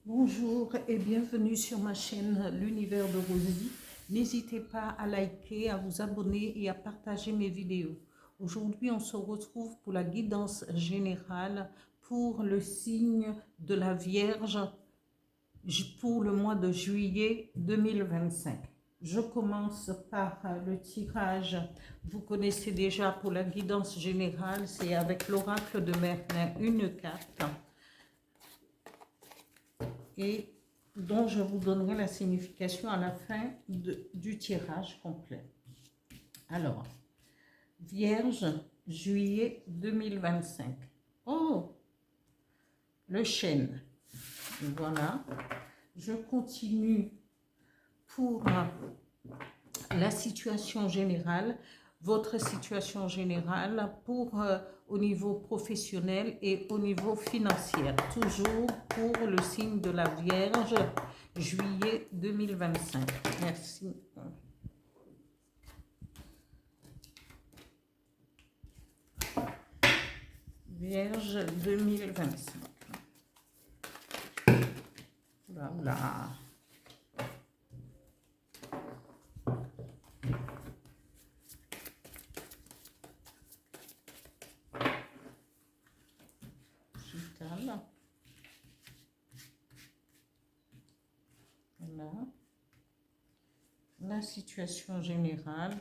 Bonjour et bienvenue sur ma chaîne L'Univers de Rosie. N'hésitez pas à liker, à vous abonner et à partager mes vidéos. Aujourd'hui, on se retrouve pour la guidance générale pour le signe de la Vierge pour le mois de juillet 2025. Je commence par le tirage. Vous connaissez déjà pour la guidance générale, c'est avec l'oracle de Merlin, une carte, et dont je vous donnerai la signification à la fin du tirage complet. Alors, Vierge, juillet 2025. Oh, le chêne. Voilà. Je continue pour la situation générale, votre situation générale pour au niveau professionnel et au niveau financier. Toujours pour le signe de la Vierge, juillet 2025. Merci. Vierge 2025. Voilà. Voilà. La situation générale,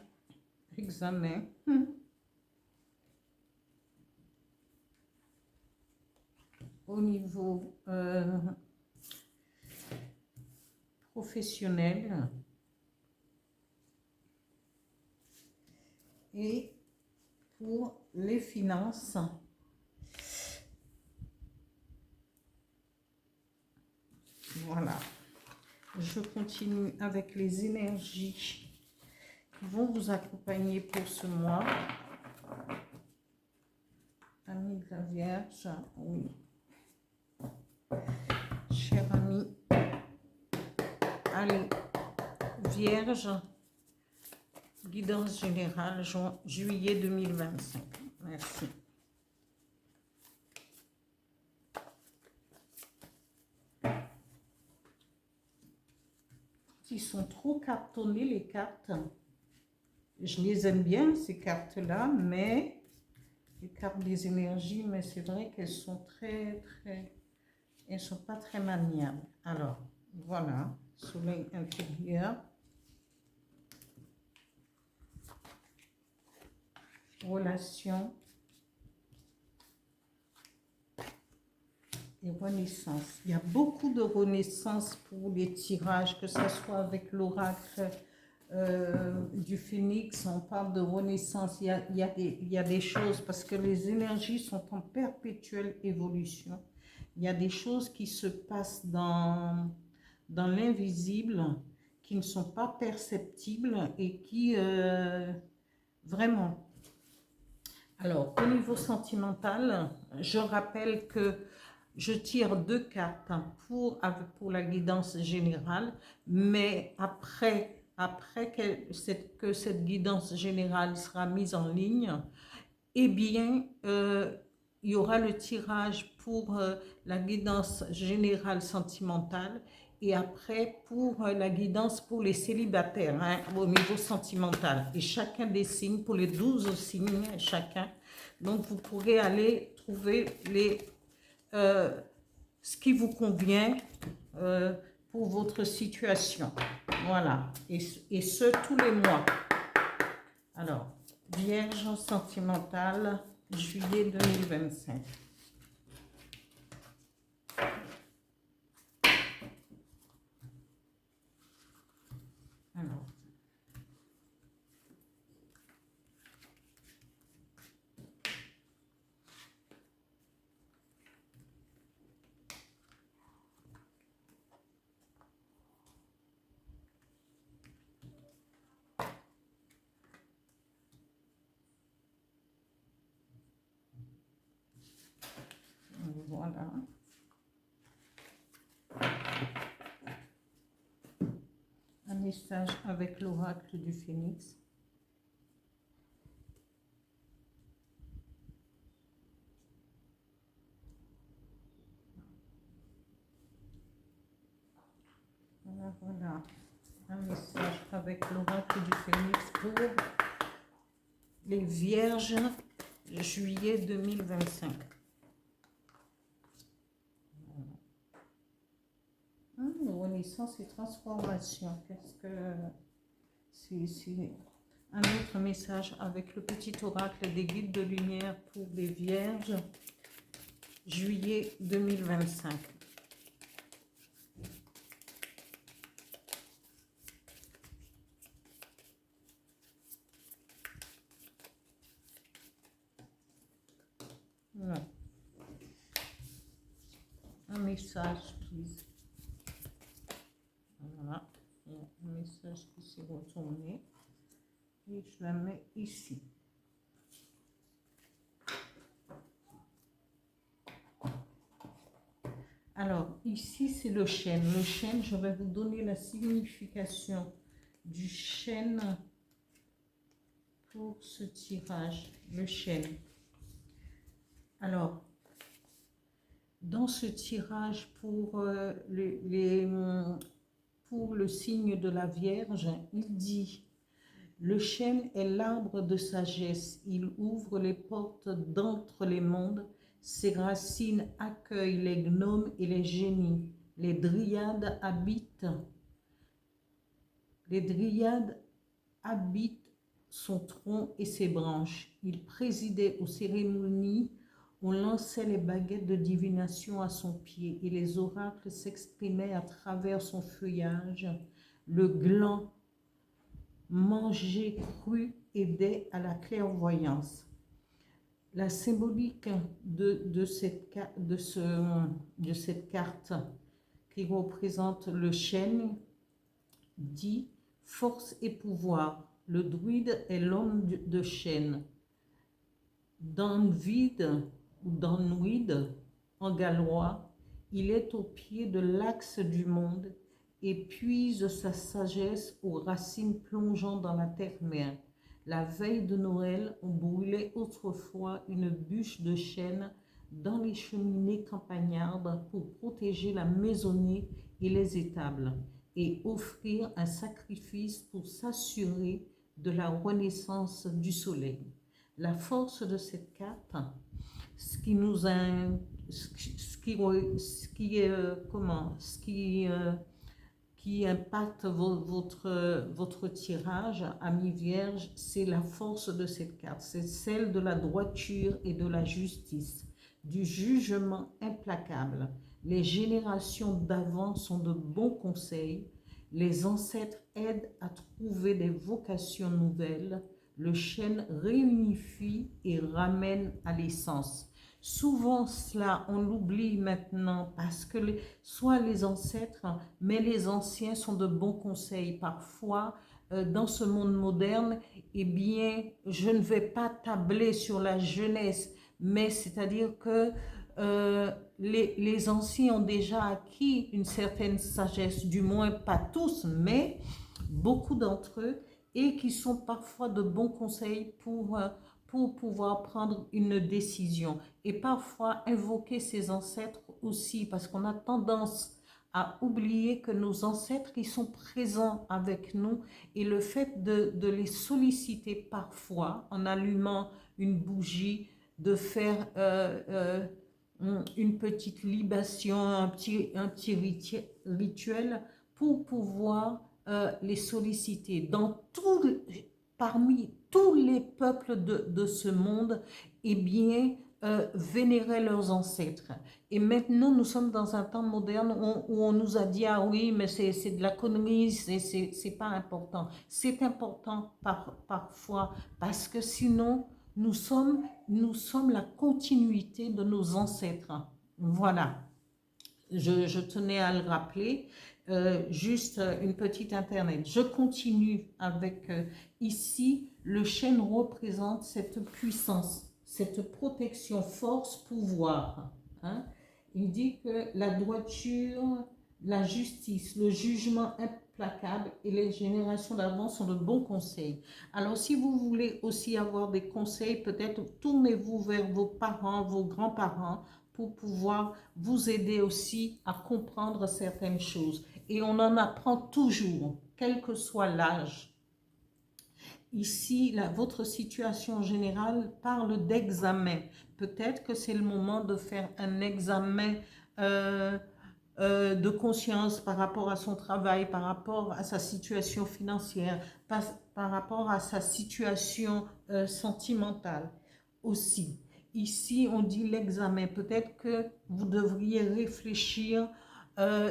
examen. Au niveau professionnel et pour les finances. Voilà. Je continue avec les énergies qui vont vous accompagner pour ce mois. Ami de la Vierge, oui. Cher ami, allez, Vierge, guidance générale, juillet 2025. Merci. Ils sont trop cartonnés, les cartes. Je les aime bien, ces cartes-là, mais les cartes des énergies, mais c'est vrai qu'elles sont elles sont pas très maniables. Alors, voilà, soleil intérieur. Relation et renaissance. Il y a beaucoup de renaissance pour les tirages, que ce soit avec l'oracle du phénix, on parle de renaissance. Il y a des choses, parce que les énergies sont en perpétuelle évolution. Il y a des choses qui se passent dans l'invisible, qui ne sont pas perceptibles et qui vraiment. Alors, au niveau sentimental, je rappelle que je tire 2 cartes pour la guidance générale, mais après que cette guidance générale sera mise en ligne, eh bien, il y aura le tirage pour la guidance générale sentimentale et après pour la guidance pour les célibataires, hein, au niveau sentimental. Et chacun des signes, pour les 12 signes, chacun. Donc, vous pourrez aller trouver ce qui vous convient pour votre situation. Voilà. Et ce, tous les mois. Alors, Vierge sentimentale, juillet 2025. Alors. Voilà. Un message avec l'oracle du phénix. Voilà, un message avec l'oracle du Phénix pour les Vierges, juillet 2025. Renaissance et transformation. Qu'est-ce que c'est un autre message avec le petit oracle des guides de lumière pour les Vierges, juillet 2025. Voilà. Un message, please. Voilà. Il y a un message qui s'est retourné. Et je la mets ici. Alors, ici, c'est le chêne. Le chêne, je vais vous donner la signification du chêne pour ce tirage. Le chêne. Alors, dans ce tirage pour, pour le signe de la Vierge, il dit: le chêne est l'arbre de sagesse, il ouvre les portes d'entre les mondes, ses racines accueillent les gnomes et les génies, les dryades habitent son tronc et ses branches. Il présidait aux cérémonies, on lançait les baguettes de divination à son pied et les oracles s'exprimaient à travers son feuillage. Le gland manger cru aidait à la clairvoyance. La symbolique de cette carte qui représente le chêne dit force et pouvoir. Le druide est l'homme de chêne. Danvid ou Danwid en gallois, il est au pied de l'axe du monde et puise sa sagesse aux racines plongeant dans la terre-mère. La veille de Noël, on brûlait autrefois une bûche de chêne dans les cheminées campagnardes pour protéger la maisonnée et les étables et offrir un sacrifice pour s'assurer de la renaissance du soleil. La force de cette carte, ce qui impacte votre tirage, ami Vierge, c'est la force de cette carte. C'est celle de la droiture et de la justice, du jugement implacable. Les générations d'avant sont de bons conseils. Les ancêtres aident à trouver des vocations nouvelles. Le chêne réunifie et ramène à l'essence. Souvent, cela, on l'oublie maintenant parce que soit les ancêtres, mais les anciens sont de bons conseils. Parfois, dans ce monde moderne, eh bien, je ne vais pas tabler sur la jeunesse, mais c'est-à-dire que les anciens ont déjà acquis une certaine sagesse, du moins pas tous, mais beaucoup d'entre eux, et qui sont parfois de bons conseils pour pouvoir prendre une décision. Et parfois invoquer ses ancêtres aussi, parce qu'on a tendance à oublier que nos ancêtres, ils sont présents avec nous, et le fait de les solliciter parfois en allumant une bougie, de faire une petite libation, un petit rituel pour pouvoir les solliciter. Parmi tous les peuples de ce monde, eh bien, vénéraient leurs ancêtres. Et maintenant, nous sommes dans un temps moderne où on nous a dit: ah oui, mais c'est de la connerie, c'est pas important. C'est important parfois, parce que sinon, nous sommes la continuité de nos ancêtres. Voilà. Je tenais à le rappeler. Juste une petite internet. Je continue avec ici, le chêne représente cette puissance, cette protection, force, pouvoir. Hein? Il dit que la droiture, la justice, le jugement implacable et les générations d'avant sont de bons conseils. Alors, si vous voulez aussi avoir des conseils, peut-être tournez-vous vers vos parents, vos grands-parents, pour pouvoir vous aider aussi à comprendre certaines choses. et on en apprend toujours, quel que soit l'âge. Ici, votre situation générale parle d'examen. Peut-être que c'est le moment de faire un examen euh, de conscience par rapport à son travail, par rapport à sa situation financière, par rapport à sa situation sentimentale aussi. Ici, on dit l'examen. Peut-être que vous devriez réfléchir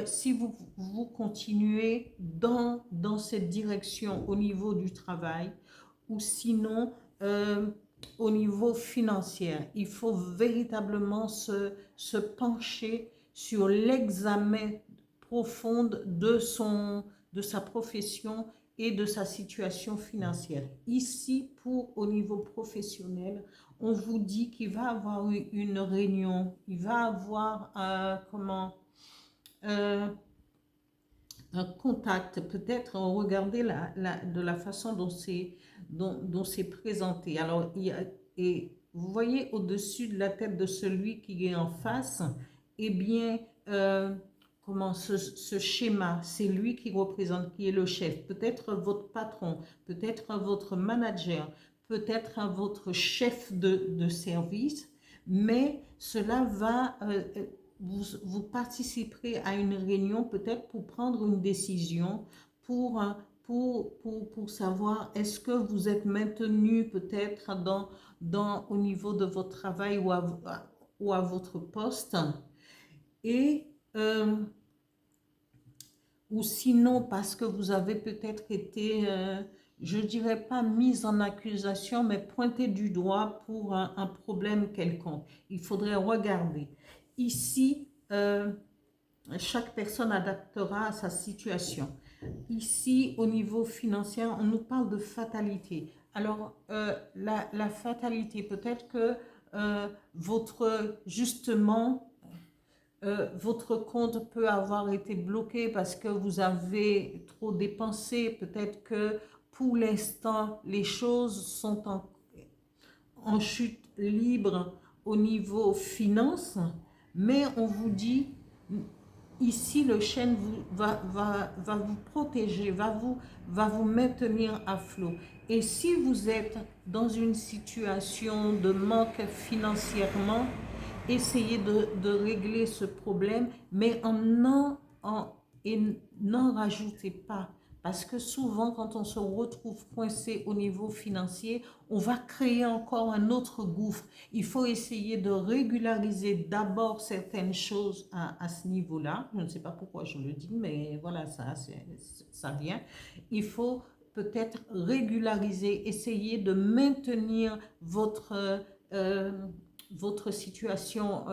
si vous continuez dans cette direction au niveau du travail ou sinon au niveau financier. Il faut véritablement se pencher sur l'examen profond de sa profession et de sa situation financière. Ici, au niveau professionnel, on vous dit qu'il va avoir une réunion, il va avoir euh, un contact, peut-être regardez de la façon dont c'est présenté. Alors, et vous voyez au-dessus de la tête de celui qui est en face, eh bien, comment ce schéma, c'est lui qui représente, qui est le chef. Peut-être votre patron, peut-être votre manager, peut-être votre chef de service, mais cela va... vous participerez à une réunion peut-être pour prendre une décision, pour, pour savoir est-ce que vous êtes maintenu peut-être au niveau de votre travail ou à votre poste. Et ou sinon parce que vous avez peut-être été, je dirais pas mise en accusation, mais pointé du doigt pour un problème quelconque. Il faudrait regarder. Ici, chaque personne adaptera à sa situation. Ici, au niveau financier, on nous parle de fatalité. Alors, la fatalité, peut-être que justement, votre compte peut avoir été bloqué parce que vous avez trop dépensé. Peut-être que pour l'instant, les choses sont en chute libre au niveau finance, mais on vous dit, ici, le chêne va vous protéger, va vous maintenir à flot. Et si vous êtes dans une situation de manque financièrement, essayez de régler ce problème, mais n'en rajoutez pas. Parce que souvent, quand on se retrouve coincé au niveau financier, on va créer encore un autre gouffre. Il faut essayer de régulariser d'abord certaines choses à ce niveau-là. Je ne sais pas pourquoi je le dis, mais voilà, ça vient. Il faut peut-être régulariser, essayer de maintenir votre situation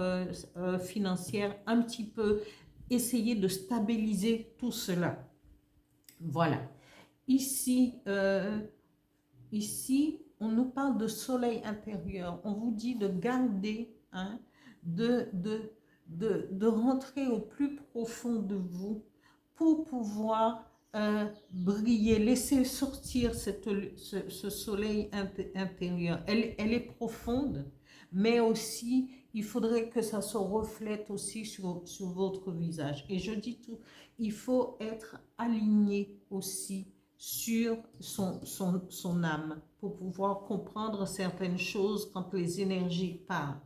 financière un petit peu, essayer de stabiliser tout cela. Voilà. Ici, on nous parle de soleil intérieur. On vous dit de garder, hein, de rentrer au plus profond de vous pour pouvoir briller, laisser sortir ce soleil intérieur. Elle est profonde, mais aussi, il faudrait que ça se reflète aussi sur votre visage. Et je dis tout, il faut être aligné aussi sur son âme pour pouvoir comprendre certaines choses quand les énergies parlent.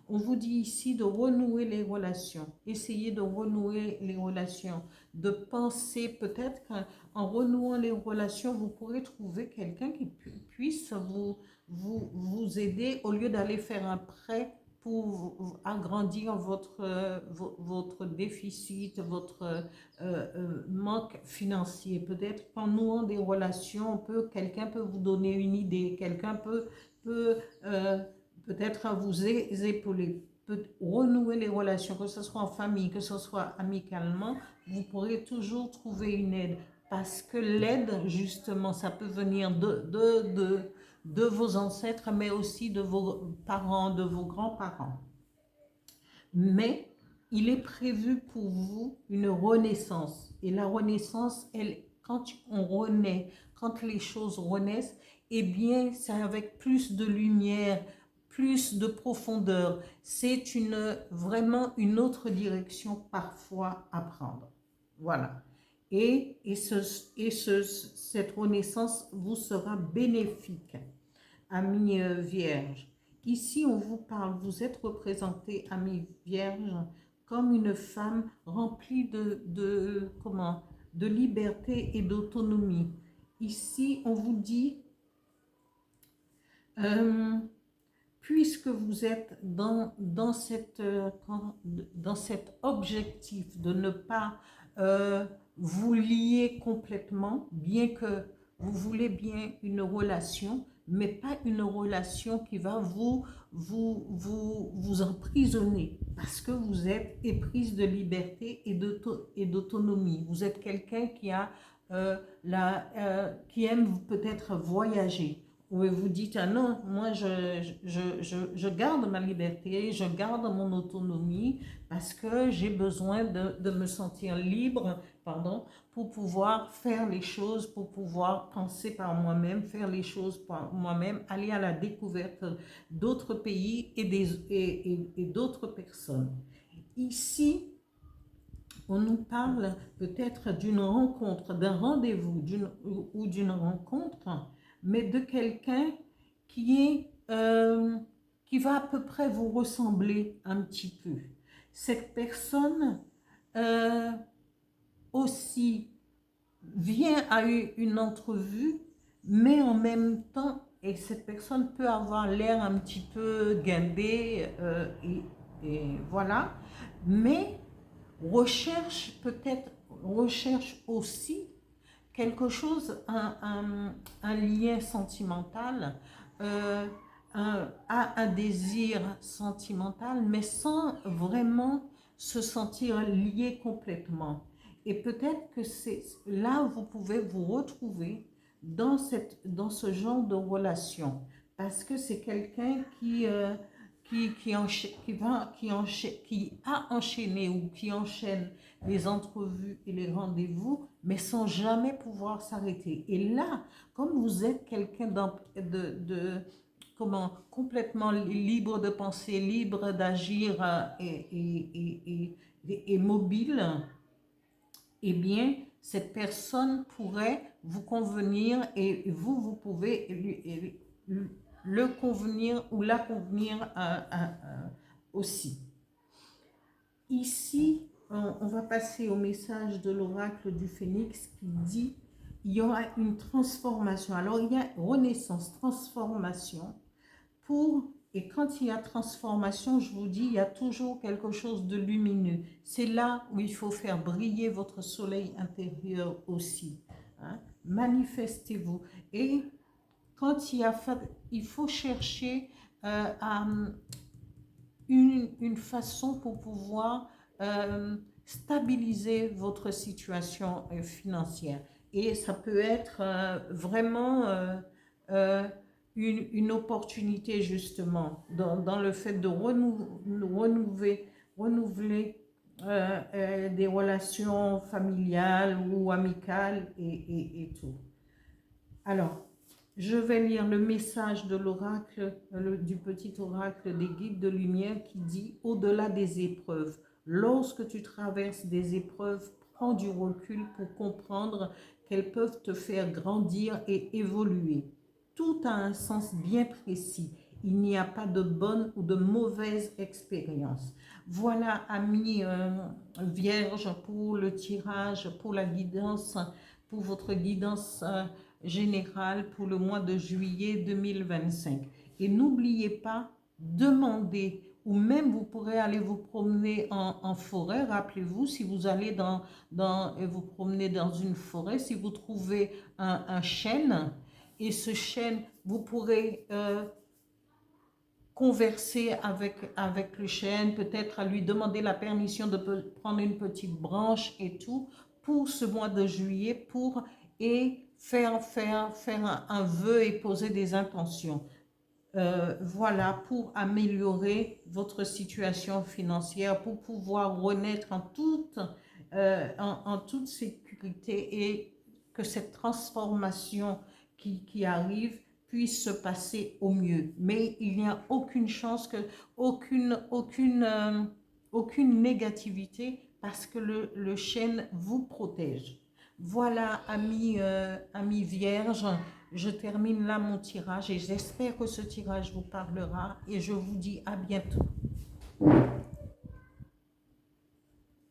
On vous dit ici de renouer les relations, essayez de renouer les relations, de penser peut-être qu'en renouant les relations, vous pourrez trouver quelqu'un qui puisse vous aider au lieu d'aller faire un prêt pour agrandir votre déficit, votre manque financier. Peut-être qu'en nouant des relations, quelqu'un peut vous donner une idée, quelqu'un peut peut-être vous épauler, peut renouer les relations, que ce soit en famille, que ce soit amicalement, vous pourrez toujours trouver une aide. Parce que l'aide, justement, ça peut venir de vos ancêtres, mais aussi de vos parents, de vos grands-parents. Mais il est prévu pour vous une renaissance. Et la renaissance, quand on renaît, quand les choses renaissent, eh bien, c'est avec plus de lumière, plus de profondeur. C'est vraiment une autre direction parfois à prendre. Voilà. Cette renaissance vous sera bénéfique, amis vierges. Ici, on vous parle, vous êtes représenté, amis vierges, comme une femme remplie de liberté et d'autonomie. Ici, on vous dit, puisque vous êtes dans cet objectif de ne pas vous lier complètement, bien que vous voulez bien une relation, mais pas une relation qui va vous emprisonner, parce que vous êtes éprise de liberté et d'autonomie. Vous êtes quelqu'un qui aime peut-être voyager. Où vous dites, ah non, moi je garde ma liberté, je garde mon autonomie parce que j'ai besoin de me sentir libre, pardon, pour pouvoir faire les choses, pour pouvoir penser par moi-même, faire les choses par moi-même, aller à la découverte d'autres pays et d'autres personnes. Ici, on nous parle peut-être d'une rencontre, d'un rendez-vous ou d'une rencontre, mais de quelqu'un qui va à peu près vous ressembler un petit peu. Cette personne aussi vient à une entrevue, mais en même temps, et cette personne peut avoir l'air un petit peu guindée, et voilà, mais recherche aussi quelque chose, un lien sentimental, a un désir sentimental, mais sans vraiment se sentir lié complètement. Et peut-être que c'est là où vous pouvez vous retrouver dans ce genre de relation, parce que c'est quelqu'un qui a enchaîné ou qui enchaîne les entrevues et les rendez-vous, mais sans jamais pouvoir s'arrêter. Et là, comme vous êtes quelqu'un complètement libre de penser, libre d'agir et mobile, eh bien, cette personne pourrait vous convenir et vous pouvez le convenir ou la convenir aussi. Ici, on va passer au message de l'oracle du Phénix qui dit il y aura une transformation. Alors, il y a renaissance, transformation et quand il y a transformation, je vous dis, il y a toujours quelque chose de lumineux. C'est là où il faut faire briller votre soleil intérieur aussi. Hein? Manifestez-vous. Et quand il faut chercher une façon pour pouvoir stabiliser votre situation financière. Et ça peut être vraiment une opportunité justement dans le fait de renouveler des relations familiales ou amicales et tout. Alors, je vais lire le message de l'oracle, du petit oracle des guides de lumière qui dit « Au-delà des épreuves, lorsque tu traverses des épreuves, prends du recul pour comprendre qu'elles peuvent te faire grandir et évoluer. Tout a un sens bien précis. Il n'y a pas de bonne ou de mauvaise expérience. » Voilà, amis vierges, pour le tirage, pour la guidance, pour votre guidance générale pour le mois de juillet 2025. Et n'oubliez pas, demandez, ou même vous pourrez aller vous promener en forêt. Rappelez-vous, si vous allez vous promener dans une forêt, si vous trouvez un chêne, et ce chêne, vous pourrez converser avec le chêne, peut-être à lui demander la permission de prendre une petite branche et tout, pour ce mois de juillet, et faire un vœu et poser des intentions. Voilà, pour améliorer votre situation financière, pour pouvoir renaître en toute sécurité et que cette transformation qui arrive puisse se passer au mieux. Mais il n'y a aucune chance, aucune négativité, parce que le chêne vous protège. Voilà, amis vierges, je termine là mon tirage et j'espère que ce tirage vous parlera et je vous dis à bientôt.